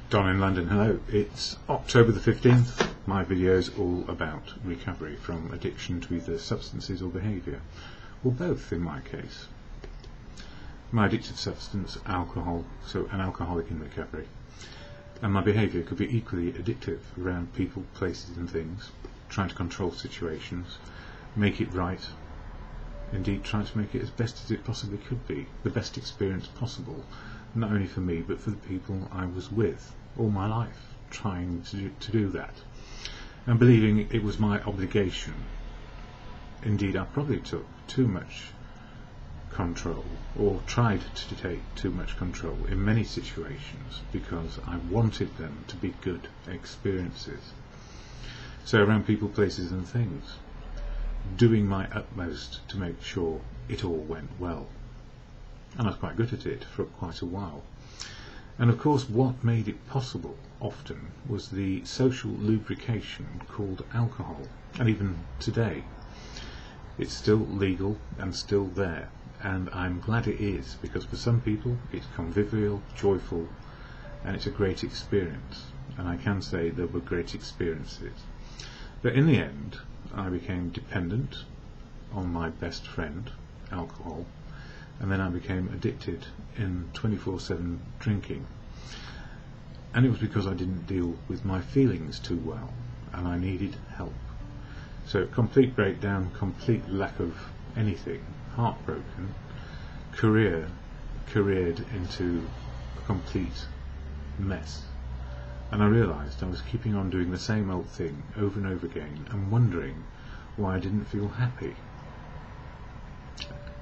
Don in London, hello. It's October the 15th. My video is all about recovery from addiction to either substances or behaviour, or both in my case. My addictive substance, alcohol, so an alcoholic in recovery. And my behaviour could be equally addictive around people, places and things, trying to control situations, make it right, indeed trying to make it as best as it possibly could be, the best experience possible, not only for me but for the people I was with all my life, trying to do that, and believing it was my obligation. Indeed, I probably took too much control, or tried to take too much control in many situations, because I wanted them to be good experiences. So around people, places and things, doing my utmost to make sure it all went well. And I was quite good at it for quite a while. And of course what made it possible often was the social lubrication called alcohol. And even today it's still legal and still there, and I'm glad it is, because for some people it's convivial, joyful, and it's a great experience, and I can say there were great experiences. But in the end I became dependent on my best friend, alcohol, and then I became addicted in 24/7 drinking. And it was because I didn't deal with my feelings too well, and I needed help. So complete breakdown, complete lack of anything, heartbroken, careered into a complete mess. And I realised I was keeping on doing the same old thing over and over again, and wondering why I didn't feel happy.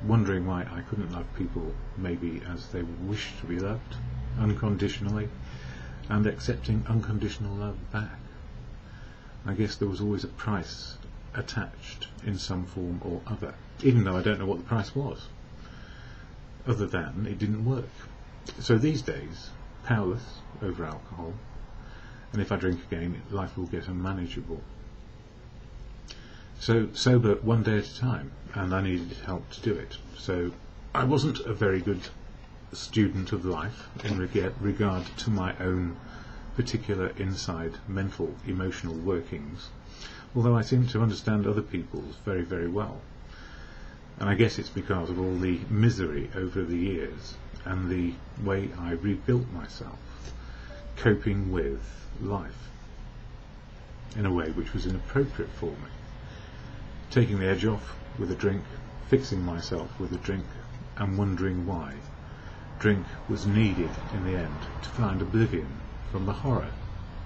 Wondering why I couldn't love people maybe as they wish to be loved, unconditionally, and accepting unconditional love back. I guess there was always a price attached in some form or other, even though I don't know what the price was, other than it didn't work. So these days, powerless over alcohol, and if I drink again, life will get unmanageable. So sober one day at a time, and I needed help to do it. So I wasn't a very good student of life in regard to my own particular inside mental, emotional workings, although I seem to understand other people's very, very well. And I guess it's because of all the misery over the years and the way I rebuilt myself, coping with life in a way which was inappropriate for me. Taking the edge off with a drink, fixing myself with a drink, and wondering why drink was needed in the end to find oblivion from the horror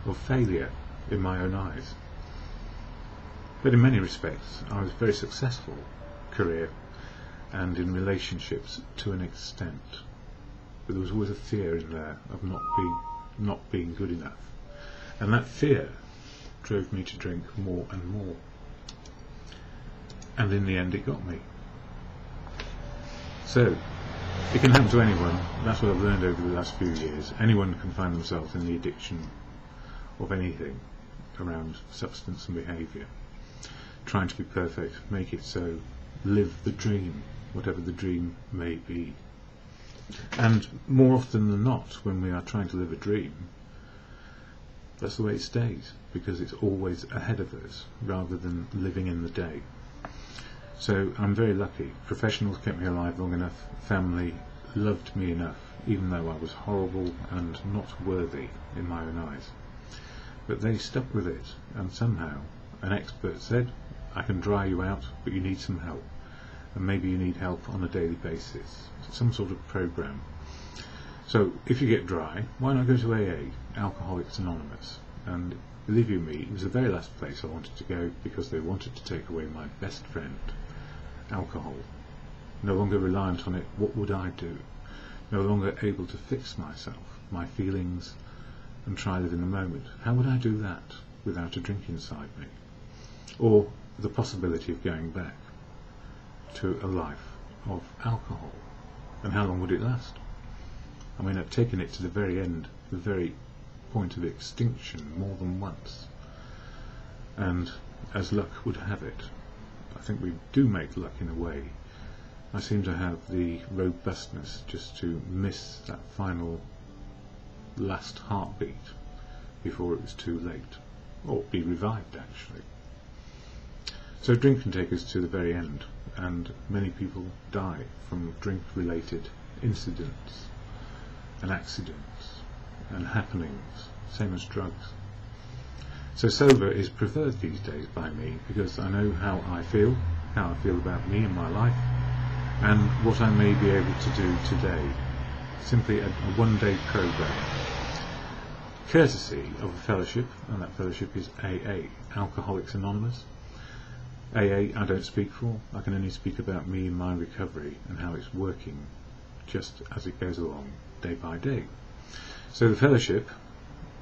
of failure in my own eyes. But in many respects I was very successful, career and in relationships to an extent, but there was always a fear in there of not being good enough, and that fear drove me to drink more and more. And in the end it got me. So it can happen to anyone. That's what I've learned over the last few years. Anyone can find themselves in the addiction of anything around substance and behaviour, trying to be perfect, make it so, live the dream, whatever the dream may be. And more often than not, when we are trying to live a dream, that's the way it stays, because it's always ahead of us rather than living in the day. So I'm very lucky. Professionals kept me alive long enough, family loved me enough, even though I was horrible and not worthy in my own eyes. But they stuck with it, and somehow an expert said, I can dry you out, but you need some help, and maybe you need help on a daily basis, some sort of program. So if you get dry, why not go to AA, Alcoholics Anonymous? And believe you me, it was the very last place I wanted to go, because they wanted to take away my best friend, alcohol. No longer reliant on it, what would I do? No longer able to fix myself, my feelings, and try live in the moment. How would I do that without a drink inside me? Or the possibility of going back to a life of alcohol? And how long would it last? I mean, I've taken it to the very end, the very point of extinction more than once. And as luck would have it, I think we do make luck in a way. I seem to have the robustness just to miss that final last heartbeat before it was too late, or be revived actually. So drink can take us to the very end, and many people die from drink-related incidents and accidents and happenings, same as drugs. So sober is preferred these days by me because I know how I feel about me and my life, and what I may be able to do today. Simply a one-day program, courtesy of a fellowship, and that fellowship is AA, Alcoholics Anonymous. AA I don't speak for, I can only speak about me and my recovery and how it's working just as it goes along day by day. So the fellowship,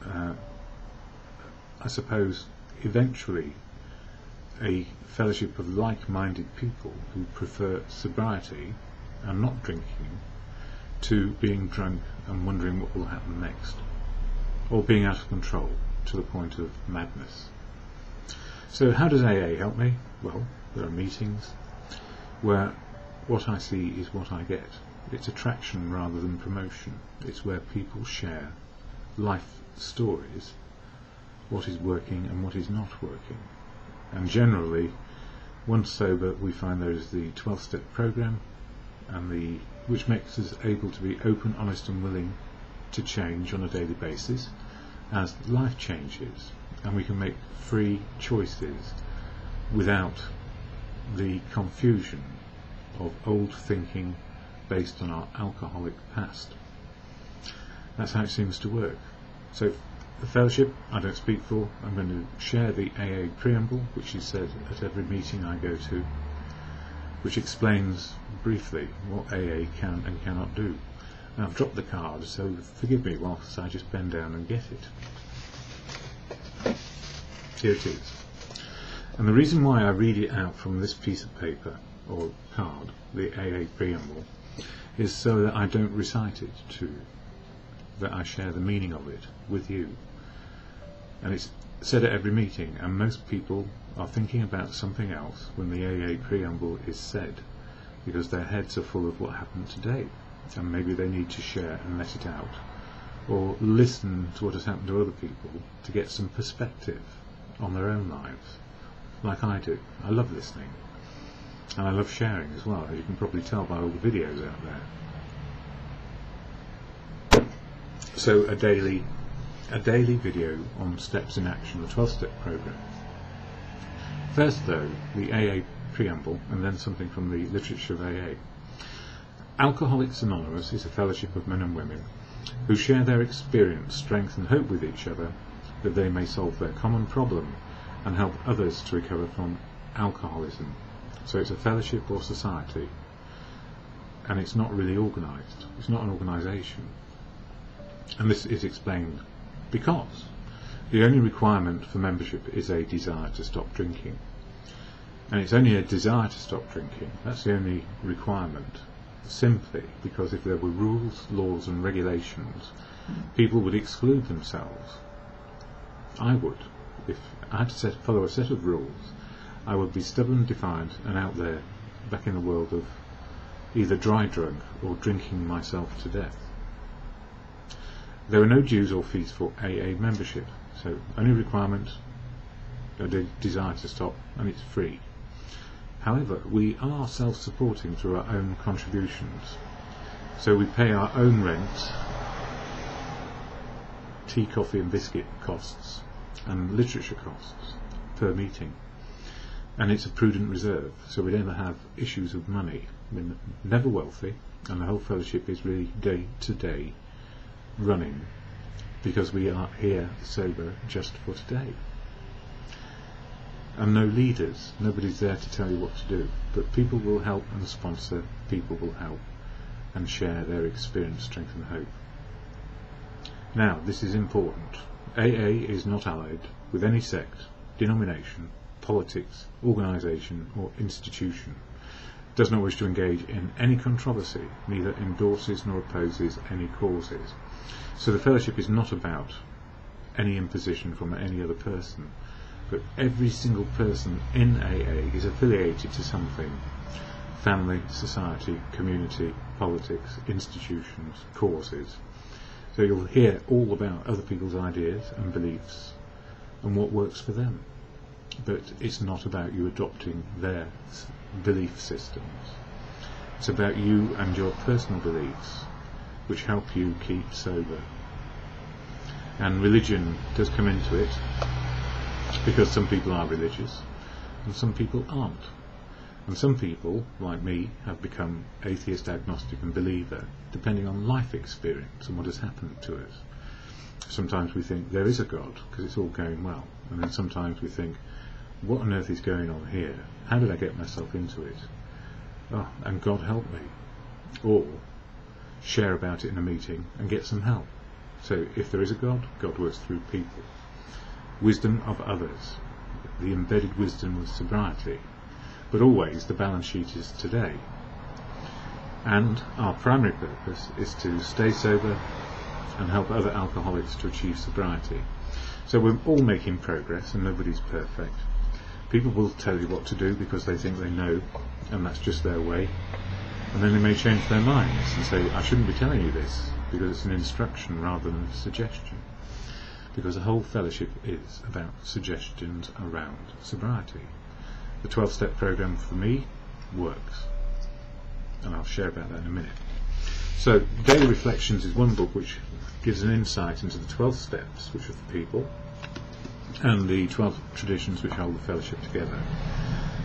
I suppose, eventually a fellowship of like-minded people who prefer sobriety and not drinking to being drunk and wondering what will happen next, or being out of control to the point of madness. So how does AA help me? Well, there are meetings where what I see is what I get. It's attraction rather than promotion. It's where people share life stories, what is working and what is not working. And generally, once sober, we find there is the 12-step program, and which makes us able to be open, honest and willing to change on a daily basis as life changes, and we can make free choices without the confusion of old thinking based on our alcoholic past. That's how it seems to work. So the fellowship I don't speak for. I'm going to share the AA preamble, which is said at every meeting I go to, which explains briefly what AA can and cannot do. And I've dropped the card, so forgive me whilst I just bend down and get it. Here it is. And the reason why I read it out from this piece of paper, or card, the AA preamble, is so that I don't recite it to you, that I share the meaning of it with you. And it's said at every meeting, and most people are thinking about something else when the AA preamble is said, because their heads are full of what happened today, and maybe they need to share and let it out, or listen to what has happened to other people to get some perspective on their own lives, like I do. I love listening, and I love sharing as well, as you can probably tell by all the videos out there. So a daily video on steps in action, the 12-step program. First though, the AA preamble, and then something from the literature of AA. Alcoholics Anonymous is a fellowship of men and women who share their experience, strength and hope with each other, that they may solve their common problem and help others to recover from alcoholism. So it's a fellowship or society, and it's not really organised. It's not an organisation. And this is explained because the only requirement for membership is a desire to stop drinking. And it's only a desire to stop drinking. That's the only requirement. Simply because if there were rules, laws and regulations, people would exclude themselves. I would. If I had to follow a set of rules, I would be stubborn, defiant and out there back in the world of either dry drunk or drinking myself to death. There are no dues or fees for AA membership, so only requirement, a desire to stop, and it's free. However, we are self-supporting through our own contributions, so we pay our own rent, tea, coffee and biscuit costs, and literature costs per meeting, and it's a prudent reserve, so we never have issues of money. We're never wealthy, and the whole fellowship is really day to day running, because we are here sober just for today. And no leaders, nobody's there to tell you what to do, but people will help and sponsor, people will help and share their experience, strength and hope. Now, this is important. AA is not allied with any sect, denomination, politics, organisation or institution. It does not wish to engage in any controversy, neither endorses nor opposes any causes. So the fellowship is not about any imposition from any other person, but every single person in AA is affiliated to something: family, society, community, politics, institutions, causes. So you'll hear all about other people's ideas and beliefs and what works for them. But it's not about you adopting their belief systems. It's about you and your personal beliefs, which help you keep sober. And religion does come into it, because some people are religious and some people aren't. And some people, like me, have become atheist, agnostic and believer, depending on life experience and what has happened to us. Sometimes we think there is a God, because it's all going well. And then sometimes we think, what on earth is going on here? How did I get myself into it? Oh, and God help me. Or share about it in a meeting and get some help. So if there is a God, God works through people. Wisdom of others, the embedded wisdom of sobriety. But always the balance sheet is today. And our primary purpose is to stay sober and help other alcoholics to achieve sobriety. So we're all making progress and nobody's perfect. People will tell you what to do because they think they know, and that's just their way. And then they may change their minds and say, I shouldn't be telling you this, because it's an instruction rather than a suggestion. Because the whole fellowship is about suggestions around sobriety. The 12-step program for me works, and I'll share about that in a minute. So Daily Reflections is one book which gives an insight into the 12 steps, which are for people, and the 12 traditions which hold the fellowship together.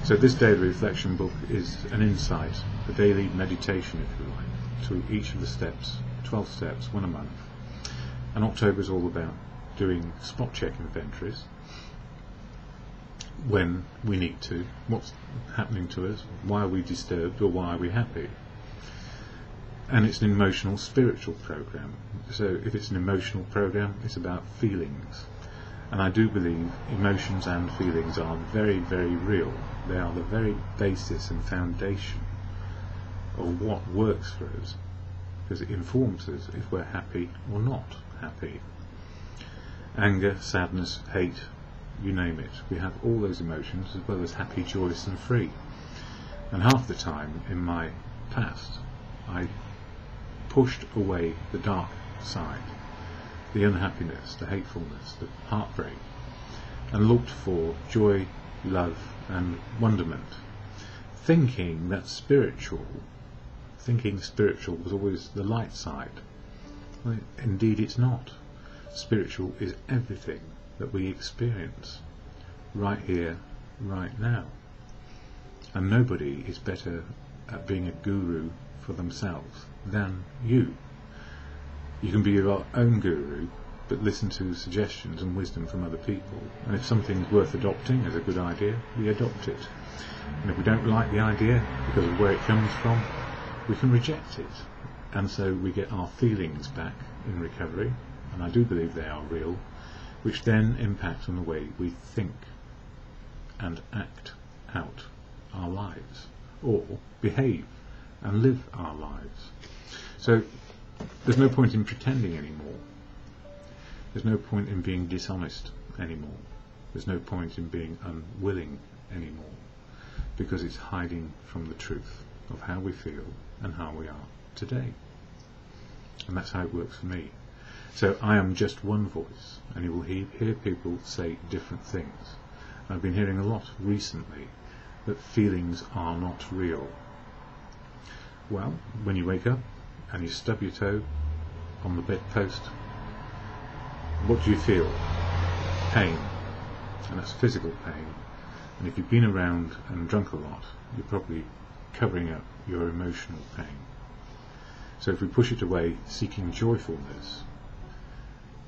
So this Daily Reflection book is an insight, a daily meditation, if you like, to each of the steps, 12 steps, one a month. And October is all about doing spot check inventories, when we need to, what's happening to us, why are we disturbed or why are we happy. And it's an emotional spiritual program. So if it's an emotional program, it's about feelings. And I do believe emotions and feelings are very, very real. They are the very basis and foundation of what works for us, because it informs us if we're happy or not happy. Anger, sadness, hate, you name it. We have all those emotions, as well as happy, joyous and free. And half the time in my past I pushed away the dark side, the unhappiness, the hatefulness, the heartbreak, and looked for joy, love and wonderment, thinking spiritual was always the light side. Well, indeed it's not. Spiritual is everything that we experience right here, right now. And nobody is better at being a guru for themselves than you. You can be your own guru, but listen to suggestions and wisdom from other people. And if something's worth adopting as a good idea, we adopt it. And if we don't like the idea because of where it comes from, we can reject it. And so we get our feelings back in recovery, and I do believe they are real, which then impact on the way we think and act out our lives, or behave and live our lives. So there's no point in pretending anymore. There's no point in being dishonest anymore. There's no point in being unwilling anymore, because it's hiding from the truth of how we feel and how we are today. And that's how it works for me. So I am just one voice, and you will hear people say different things. I've been hearing a lot recently that feelings are not real. Well, when you wake up and you stub your toe on the bedpost, what do you feel? Pain. And that's physical pain. And if you've been around and drunk a lot, you're probably covering up your emotional pain. So if we push it away seeking joyfulness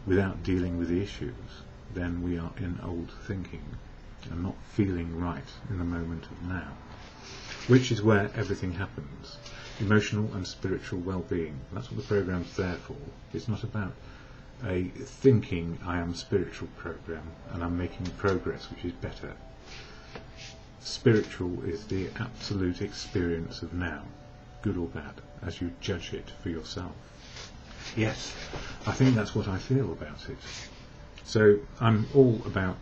without dealing with the issues, then we are in old thinking and not feeling right in the moment of now, which is where everything happens. Emotional and spiritual well-being. That's what the program's there for. It's not about a thinking I am spiritual program and I'm making progress which is better. Spiritual is the absolute experience of now, good or bad, as you judge it for yourself. Yes, I think that's what I feel about it. So I'm all about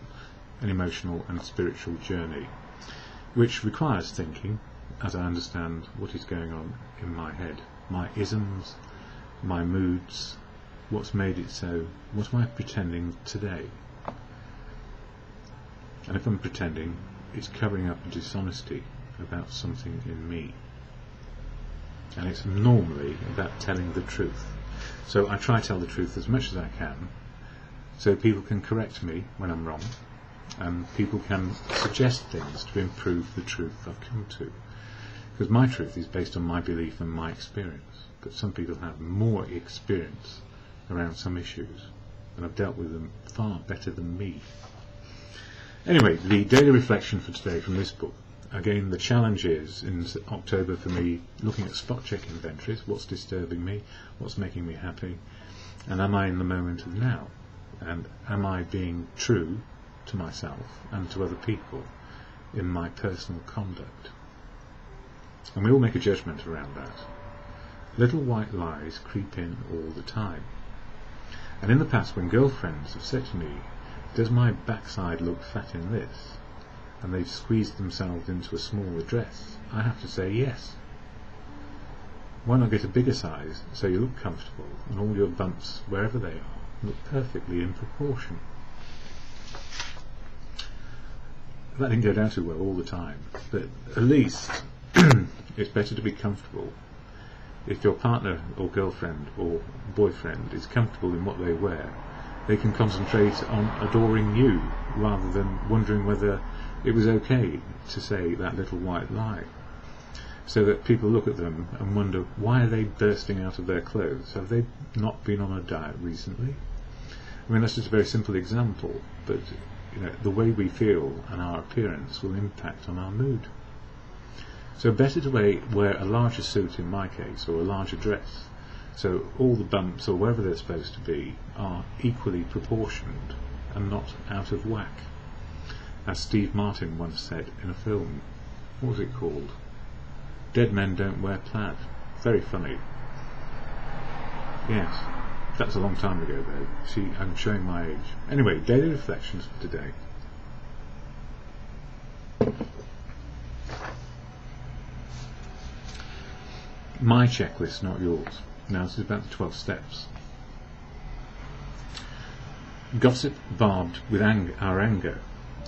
an emotional and spiritual journey, which requires thinking, as I understand what is going on in my head, my isms, my moods, What's made it so? What am I pretending today? And if I'm pretending, it's covering up a dishonesty about something in me. And it's normally about telling the truth. So I try to tell the truth as much as I can, so people can correct me when I'm wrong, and people can suggest things to improve the truth I've come to. Because my truth is based on my belief and my experience, but some people have more experience around some issues, and I've dealt with them far better than me. Anyway, the daily reflection for today from this book. Again, the challenge is, in October for me, looking at spot check inventories, what's disturbing me, what's making me happy, and am I in the moment of now? And am I being true to myself and to other people in my personal conduct? And we all make a judgment around that. Little white lies creep in all the time. And in the past, when girlfriends have said to me, does my backside look fat in this? And they've squeezed themselves into a smaller dress, I have to say yes. Why not get a bigger size so you look comfortable and all your bumps, wherever they are, look perfectly in proportion? That didn't go down too well all the time, but at least it's better to be comfortable. If your partner or girlfriend or boyfriend is comfortable in what they wear, they can concentrate on adoring you rather than wondering whether it was okay to say that little white lie. So that people look at them and wonder, why are they bursting out of their clothes? Have they not been on a diet recently? I mean, that's just a very simple example, but the way we feel and our appearance will impact on our mood. So better to wear a larger suit in my case, or a larger dress, so all the bumps, or wherever they're supposed to be, are equally proportioned and not out of whack. As Steve Martin once said in a film, what was it called? Dead Men Don't Wear Plaid. Very funny. Yes, that's a long time ago though. See, I'm showing my age. Anyway, daily reflections for today. My checklist, not yours. Now this is about the 12 steps. Gossip barbed with our anger,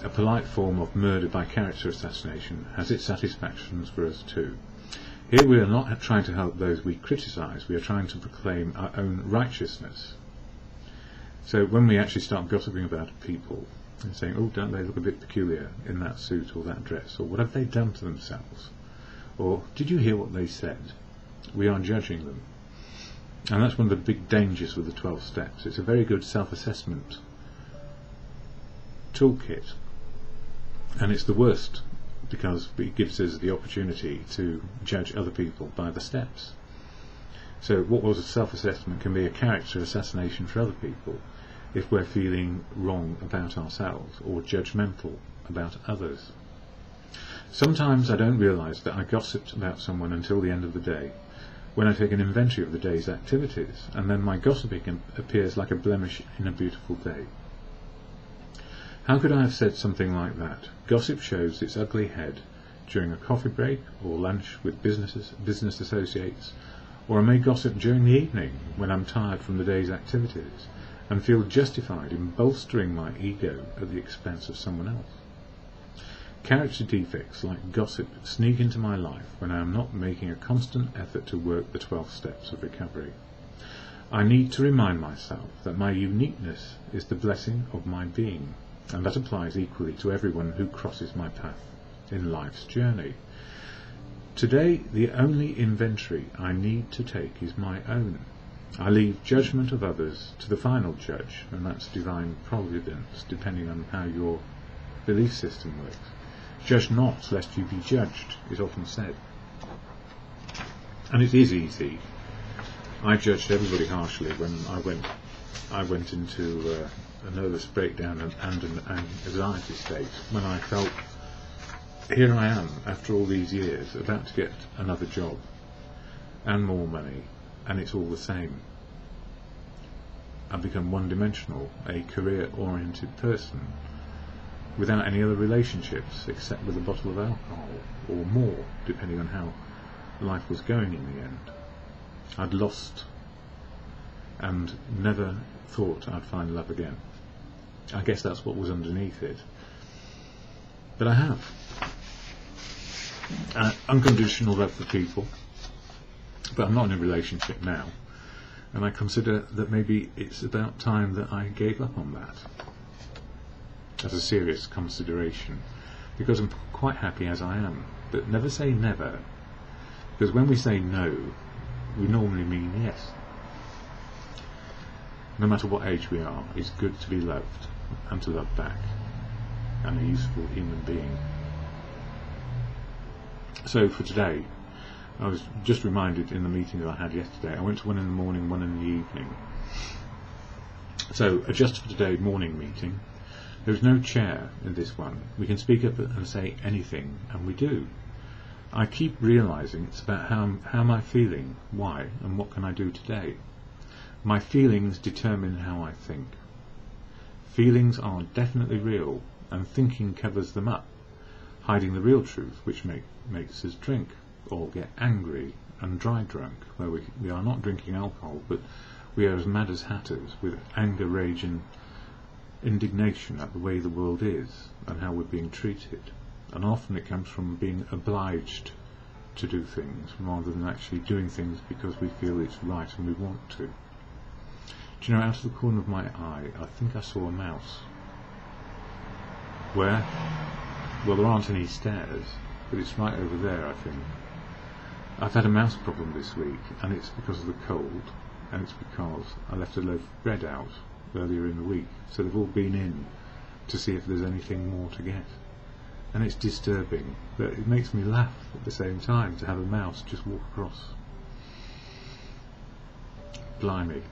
a polite form of murder by character assassination, has its satisfactions for us too. Here we are not trying to help those we criticise, we are trying to proclaim our own righteousness. So when we actually start gossiping about people and saying, oh, don't they look a bit peculiar in that suit or that dress, or what have they done to themselves, or did you hear what they said, we are judging them. And that's one of the big dangers with the 12 steps. It's a very good self-assessment toolkit, and it's the worst because it gives us the opportunity to judge other people by the steps. So what was a self-assessment can be a character assassination for other people if we're feeling wrong about ourselves or judgmental about others. Sometimes I don't realise that I gossiped about someone until the end of the day, when I take an inventory of the day's activities, and then my gossiping appears like a blemish in a beautiful day. How could I have said something like that? Gossip shows its ugly head during a coffee break or lunch with business associates, or I may gossip during the evening when I'm tired from the day's activities and feel justified in bolstering my ego at the expense of someone else. Character defects like gossip sneak into my life when I am not making a constant effort to work the 12 steps of recovery. I need to remind myself that my uniqueness is the blessing of my being, and that applies equally to everyone who crosses my path in life's journey. Today, the only inventory I need to take is my own. I leave judgment of others to the final judge, and that's divine providence, depending on how your belief system works. Judge not, lest you be judged, is often said. And it is easy. I judged everybody harshly when I went into a nervous breakdown and an anxiety state, when I felt, here I am, after all these years, about to get another job and more money, and it's all the same. I've become one-dimensional, a career-oriented person, without any other relationships except with a bottle of alcohol, or more, depending on how life was going in the end. I'd lost and never thought I'd find love again. I guess that's what was underneath it. But I have. Unconditional love for people, but I'm not in a relationship now, and I consider that maybe it's about time that I gave up on that as a serious consideration, because I'm quite happy as I am. But never say never, because when we say no, we normally mean yes. No matter what age we are, it's good to be loved and to love back, and a useful human being. So for today, I was just reminded in the meeting that I had yesterday, I went to one in the morning, one in the evening. So just for today, morning meeting, there's no chair in this one. We can speak up and say anything, and we do. I keep realising it's about how am I feeling, why, and what can I do today. My feelings determine how I think. Feelings are definitely real, and thinking covers them up, hiding the real truth, which makes us drink, or get angry and dry drunk, where we are not drinking alcohol, but we are as mad as hatters, with anger, rage and indignation at the way the world is, and how we're being treated. And often it comes from being obliged to do things, rather than actually doing things because we feel it's right and we want to. Do you know, out of the corner of my eye, I think I saw a mouse. Where? Well, there aren't any stairs, but it's right over there, I think. I've had a mouse problem this week, and it's because of the cold, and it's because I left a loaf of bread out earlier in the week, so they've all been in to see if there's anything more to get. And it's disturbing, but it makes me laugh at the same time to have a mouse just walk across. Blimey.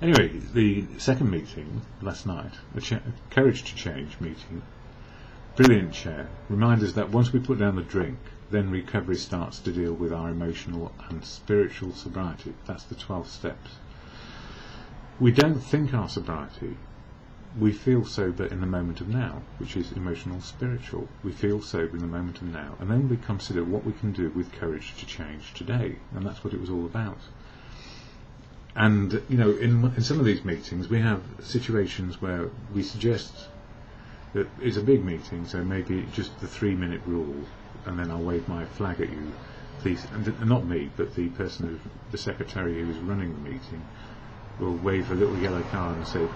Anyway, the second meeting last night, a Courage to Change meeting, brilliant chair, reminders that once we put down the drink, then recovery starts to deal with our emotional and spiritual sobriety. That's the 12 steps. We don't think our sobriety. We feel sober in the moment of now, which is emotional spiritual. We feel sober in the moment of now, and then we consider what we can do with courage to change today, and that's what it was all about. And you know, in some of these meetings, we have situations where we suggest that it's a big meeting, so maybe just the 3-minute rule, and then I'll wave my flag at you, please. And not me, but the person, the secretary who is running the meeting, will wave a little yellow card and say,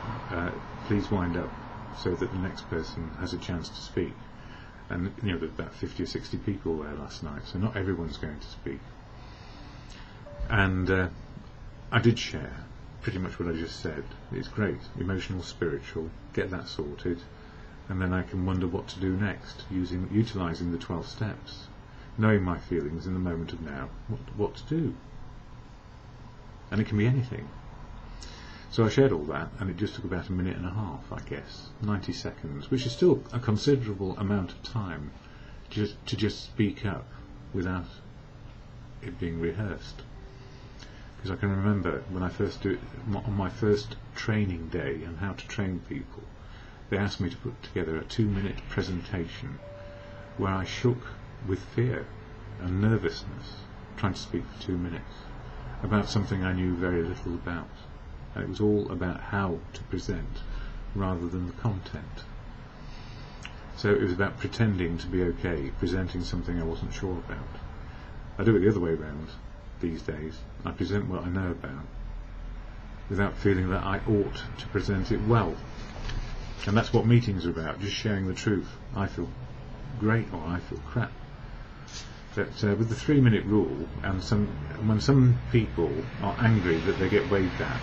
please wind up, so that the next person has a chance to speak. And you know, there's about 50 or 60 people there last night, so not everyone's going to speak. And I did share pretty much what I just said. It's great, emotional, spiritual, get that sorted, and then I can wonder what to do next, utilising the 12 steps, knowing my feelings in the moment of now, what to do. And it can be anything. So I shared all that, and it just took about 1.5 minutes, I guess, 90 seconds, which is still a considerable amount of time to just speak up without it being rehearsed. Because I can remember when I first do it, on my first training day on how to train people, they asked me to put together a 2-minute presentation where I shook with fear and nervousness, trying to speak for 2 minutes, about something I knew very little about. And it was all about how to present rather than the content. So it was about pretending to be okay, presenting something I wasn't sure about. I do it the other way around these days. I present what I know about without feeling that I ought to present it well. And that's what meetings are about, just sharing the truth. I feel great or I feel crap. But with the 3-minute rule, and when some people are angry that they get waved at,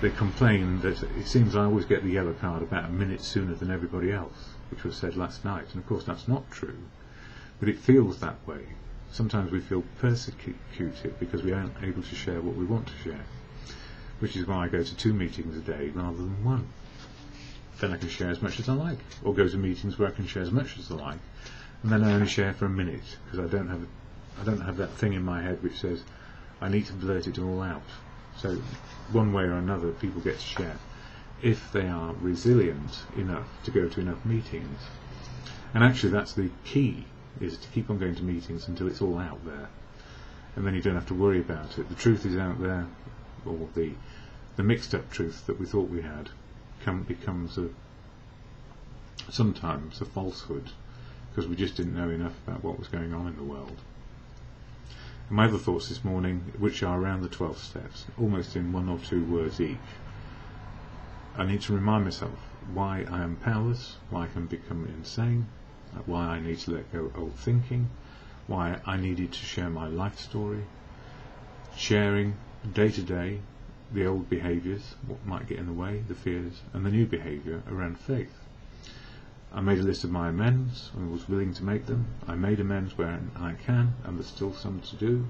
they complain that it seems I always get the yellow card about 1 minute sooner than everybody else, which was said last night. And of course that's not true, but it feels that way. Sometimes we feel persecuted because we aren't able to share what we want to share, which is why I go to 2 meetings a day rather than 1. Then I can share as much as I like, or go to meetings where I can share as much as I like, and then I only share for 1 minute, because I don't have that thing in my head which says I need to blurt it all out. So one way or another people get to share, if they are resilient enough to go to enough meetings. And actually that's the key, is to keep on going to meetings until it's all out there, and then you don't have to worry about it. The truth is out there, or the mixed up truth that we thought we had becomes sometimes a falsehood, because we just didn't know enough about what was going on in the world. And my other thoughts this morning, which are around the 12 steps, almost in 1 or 2 words each. I need to remind myself why I am powerless, why I can become insane, why I need to let go of old thinking, why I needed to share my life story, sharing day to day the old behaviours, what might get in the way, the fears, and the new behaviour around faith. I made a list of my amends and was willing to make them. I made amends where I can, and there's still some to do.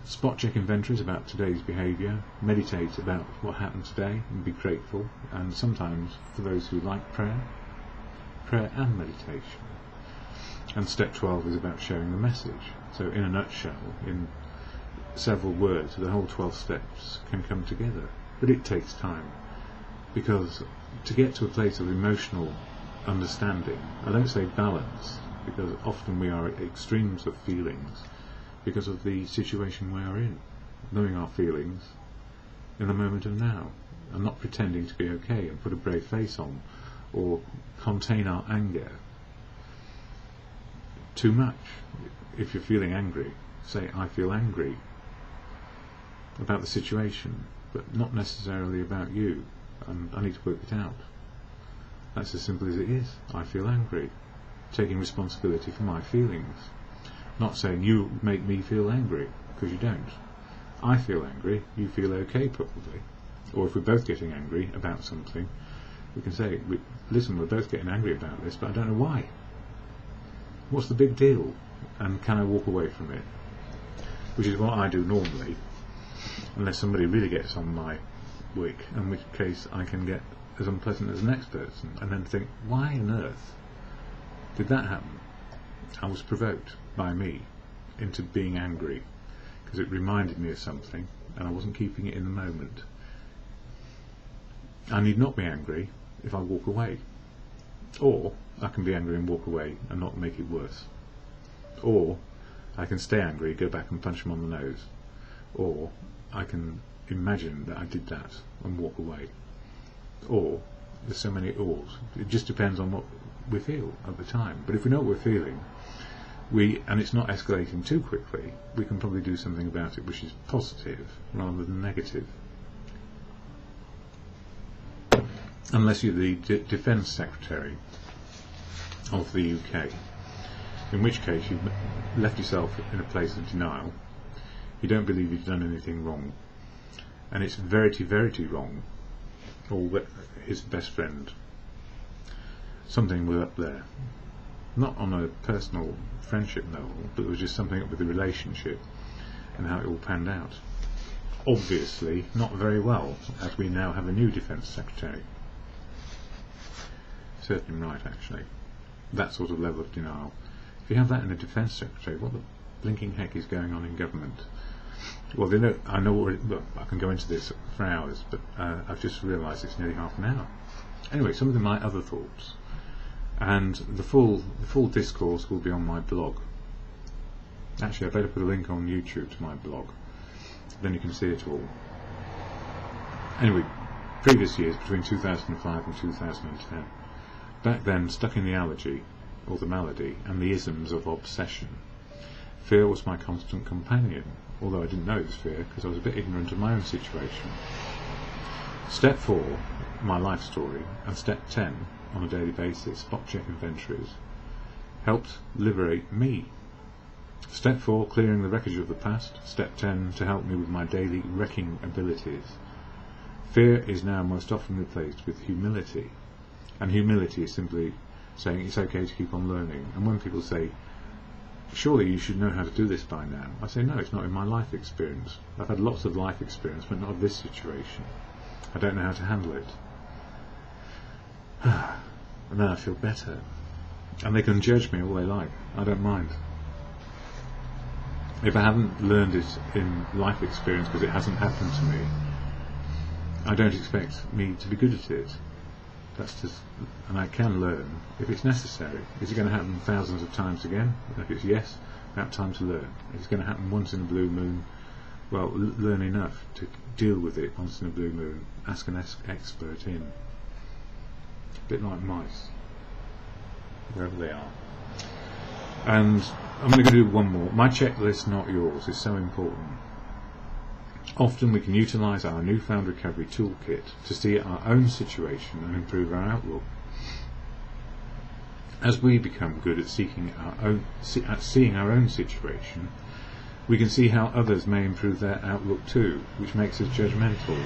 Spot check inventories about today's behaviour, meditate about what happened today and be grateful, and sometimes, for those who like prayer and meditation. And step 12 is about sharing the message. So in a nutshell, in several words, the whole 12 steps can come together. But it takes time, because to get to a place of emotional understanding, I don't say balance, because often we are at extremes of feelings because of the situation we are in, knowing our feelings in the moment of now, and not pretending to be okay and put a brave face on, or contain our anger too much. If you're feeling angry, say, I feel angry about the situation, but not necessarily about you, and I need to work it out. That's as simple as it is. I feel angry, taking responsibility for my feelings, not saying you make me feel angry, because you don't. I feel angry, you feel okay probably. Or if we're both getting angry about something, we can say, listen, we're both getting angry about this, but I don't know why. What's the big deal? And can I walk away from it? Which is what I do normally, unless somebody really gets on my wick, in which case I can get as unpleasant as the next person, and then think, why on earth did that happen? I was provoked by me into being angry, because it reminded me of something, and I wasn't keeping it in the moment. I need not be angry if I walk away. Or I can be angry and walk away and not make it worse. Or I can stay angry, go back and punch him on the nose. Or I can imagine that I did that and walk away. Or, there's so many ors. It just depends on what we feel at the time. But if we know what we're feeling, and it's not escalating too quickly, we can probably do something about it which is positive rather than negative. Unless you're the Defence Secretary of the UK, in which case you've left yourself in a place of denial, you don't believe you've done anything wrong, and it's verity wrong, or his best friend. Something was up there. Not on a personal friendship level, but there was just something up with the relationship and how it all panned out. Obviously not very well, as we now have a new Defence Secretary. Served him right, actually. That sort of level of denial. If you have that in a Defence Secretary, what the blinking heck is going on in government? Well, I know already, look, I can go into this for hours, but I've just realised it's nearly half an hour. Anyway, some of my other thoughts, and the full discourse will be on my blog. Actually, I better put a link on YouTube to my blog, then you can see it all. Anyway, previous years, between 2005 and 2010, back then stuck in the allergy, or the malady, and the isms of obsession. Fear was my constant companion, although I didn't know it was fear, because I was a bit ignorant of my own situation. Step 4, my life story, and step 10, on a daily basis, spot check inventories, helped liberate me. Step 4, clearing the wreckage of the past. Step 10, to help me with my daily wrecking abilities. Fear is now most often replaced with humility, and humility is simply saying it's okay to keep on learning. And when people say, surely you should know how to do this by now, I say, no, it's not in my life experience. I've had lots of life experience, but not of this situation. I don't know how to handle it. And then I feel better. And they can judge me all they like. I don't mind. If I haven't learned it in life experience because it hasn't happened to me, I don't expect me to be good at it. That's just, and I can learn if it's necessary. Is it going to happen thousands of times again? If it's yes, about time to learn. If it's going to happen once in a blue moon, well, learn enough to deal with it once in a blue moon. Ask an expert in. A bit like mice, wherever they are. And I'm going to do one more. My checklist, not yours, is so important. Often we can utilise our newfound recovery toolkit to see our own situation and improve our outlook. As we become good at seeing our own situation, we can see how others may improve their outlook too, which makes us judgmental.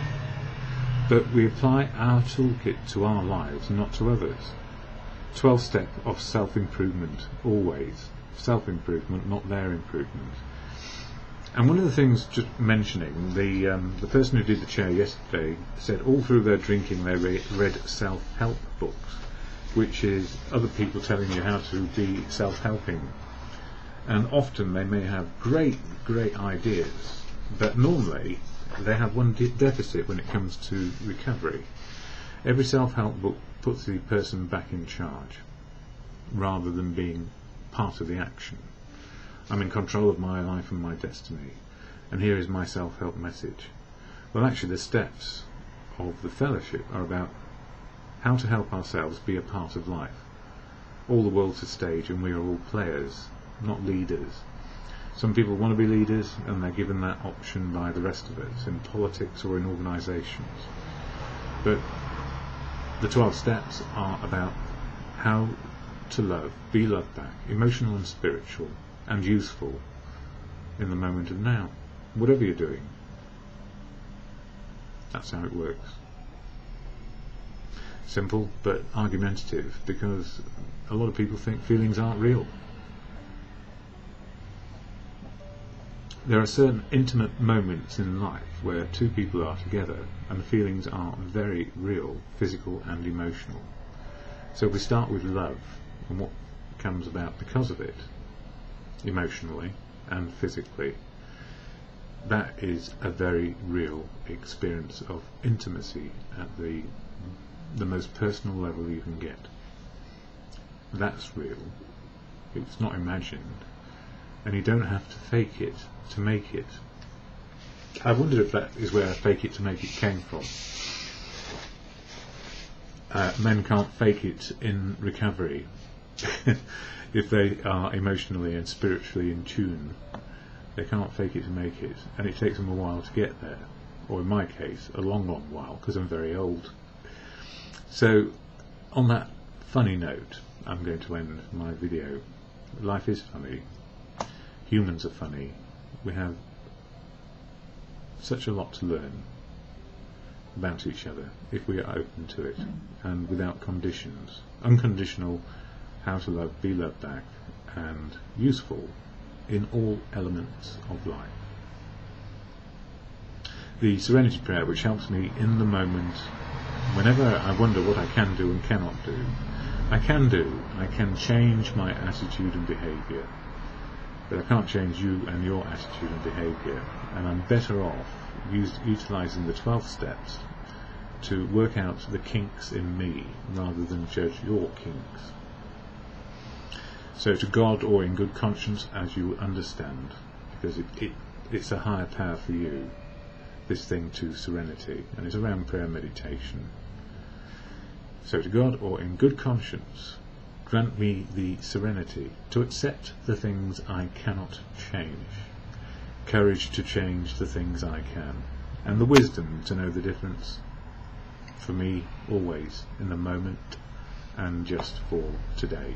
But we apply our toolkit to our lives, not to others. 12 step of self-improvement, always. Self-improvement, not their improvement. And one of the things, just mentioning, the person who did the chair yesterday said all through their drinking they read self-help books, which is other people telling you how to be self-helping. And often they may have great ideas, but normally they have one deficit when it comes to recovery. Every self-help book puts the person back in charge, rather than being part of the action. I'm in control of my life and my destiny, and here is my self-help message. Well, actually the steps of the fellowship are about how to help ourselves be a part of life. All the world's a stage and we are all players, not leaders. Some people want to be leaders and they're given that option by the rest of us in politics or in organisations. But the 12 steps are about how to love, be loved back, emotional and spiritual and useful in the moment of now. Whatever you're doing, that's how it works. Simple but argumentative, because a lot of people think feelings aren't real. There are certain intimate moments in life where two people are together and the feelings are very real, physical and emotional. So we start with love and what comes about because of it, emotionally and physically. That is a very real experience of intimacy at the most personal level you can get. That's real. It's not imagined. And you don't have to fake it to make it. I wondered if that is where fake it to make it came from. Men can't fake it in recovery if they are emotionally and spiritually in tune. They can't fake it to make it, and it takes them a while to get there, or in my case a long while, because I'm very old. So on that funny note, I'm going to end my video. Life is funny, humans are funny, we have such a lot to learn about each other if we are open to it and without conditions. Unconditional, how to love, be loved back, and useful in all elements of life. The Serenity Prayer, which helps me in the moment whenever I wonder what I can do and cannot do. I can change my attitude and behaviour, but I can't change you and your attitude and behaviour, and I'm better off utilising the 12 steps to work out the kinks in me rather than judge your kinks. So to God, or in good conscience, as you understand, because it's a higher power for you, this thing to serenity, and it's around prayer meditation. So to God, or in good conscience, grant me the serenity to accept the things I cannot change, courage to change the things I can, and the wisdom to know the difference, for me always, in the moment and just for today.